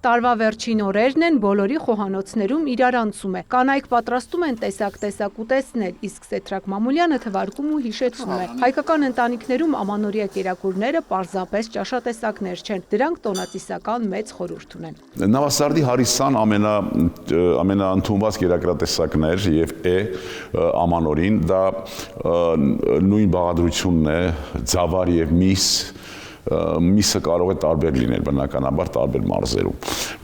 Տարվա վերջին օրերն են, բոլորի խոհանոցներում իրարանցում է։ Կանայք պատրաստում են տեսակ ուտեստներ, իսկ Սեդրակ Մամուլյանը թվարկում ու հիշեցնում է։ Հայկական ընտանիքներում ամանորյա կերակուրները պարզապես ճաշատեսակներ չեն, դրանք տոնածիսական մեծ խորհուրդ ունեն։ Նավասարդի հարիսան ամենաընդունված կերակրատեսակն էր եւ ամանորին, դա նույն բաղադրությունն է, ձավար եւ միսը կարող է տարբեր լինել բնականաբար տարբեր մարզերում,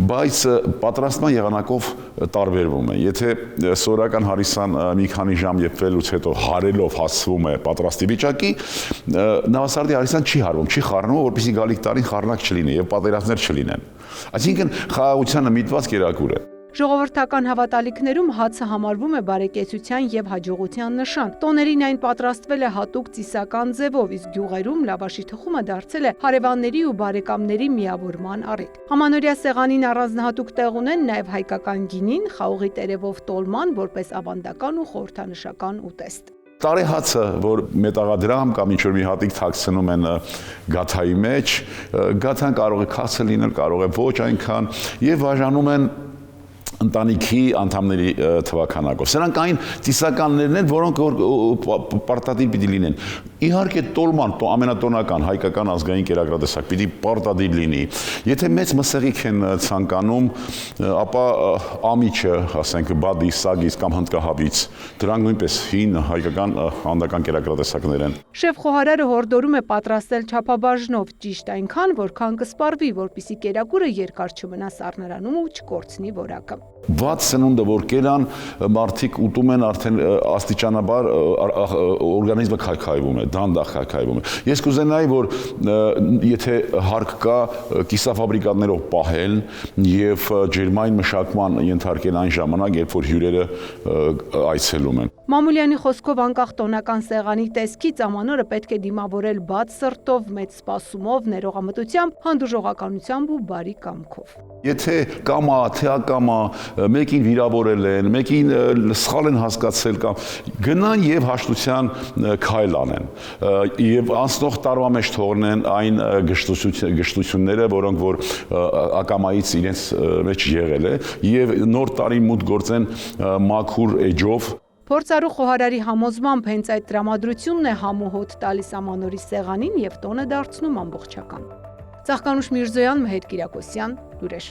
բայց պատրաստման եղանակով տարբերվում է։ Եթե սովորական հարիսան մի քանի ժամ եփվելուց հետո հարելով հասցվում է պատրաստի վիճակի, նավասարդի հարիսան չի հարվում, չի խառնվում, որպեսզի գալիք տարին խառնակ չլինի եւ պատերազմներ չլինեն։ Այսինքն խաղաղությանը միտված կերակուր է։ Ժողովրդական հավատալիքներում հացը համարվում է բարեկեցության եւ հաջողության նշան։ Տոներին այն պատրաստվել է հատուկ ծիսական ձևով, իսկ գյուղերում լավաշի թխումը դարձել է հարևանների ու բարեկամների միավորման առիթ։ Ամանորյա սեղանին առանձնահատուկ տեղ ունեն նաեւ հայկական գինին, խաղողի տերևով տոլման, որպես ավանդական ու խորհրդանշական ուտեստ։ Տարեհացը, որ մետաղադրամ կամ ինչ-որ մի հատիկ թաքցնում են գաթայի մեջ, գաթան կարող է քացը լինել, կարող է ոչ այնքան, եւ բաժանում են ընտանիքի անդամների թվականակով։ Սրանք այն ծիսականներն են, որոնք պարտադիր պիտի լինեն։ Իհարկե տոլման, ամենատոնական հայկական ազգային կերակրատեսակ պիտի պարտադիր լինի։ Եթե մեծ մսեղիկ են ցանկանում, ապա ամիչը, ասենք բադի, սագից կամ հնդկահավից, դրանք նույնպես հին հայկական հանդական կերակրատեսակներ են։ Շեֆ խոհարարը հորդորում է պատրաստել չափաբաժնով, ճիշտ այնքան, որքան կսպառվի, որպեսզի կերակուրը երկար չմնա սառնարանում ու չկորցնի որակը։ Վատ սնունդը, որ կերան, մարդիկ ուտում են արդեն աստիճանաբար օրգանիզմը քայքայվում է, դանդաղ քայքայվում է։ Ես կուզենայի, որ եթե հարկ կա կիսաֆաբրիկատներով պահել եւ ջերմային մշակման ենթարկել այն ժամանակ, երբ որ հյուրերը այցելում են։ Մամուլյանի խոսքով անկախ տոնական սեղանի տեսքից ամանորը պետք է դիմավորել բաց սրտով, մեծ սպասումով, ներողամտությամբ, հանդուրժողականությամբ ու բարի կամքով։ Եթե կամա, թե ակամա, մեկին վիրավորել են, մեկին սխալ են հասկացել կամ գնան եւ հաշտության քայլ անեն եւ անցնող տարվա մեջ թողնեն այն գշտությունները, որոնք որ ակամայից իրենց մեջ եղել է եւ նոր տարին մուտք գործեն մաքուր էջով։ Փորձառու խոհարարի համոզմամբ հենց այդ տրամադրությունն է համոհոտ տալիս ամանորի սեղանին եւ տոնը դարձնում ամբողջական։ Ծաղկանուշ Միրզոյան, Մհեր Կիրակոսյան, լուրեր։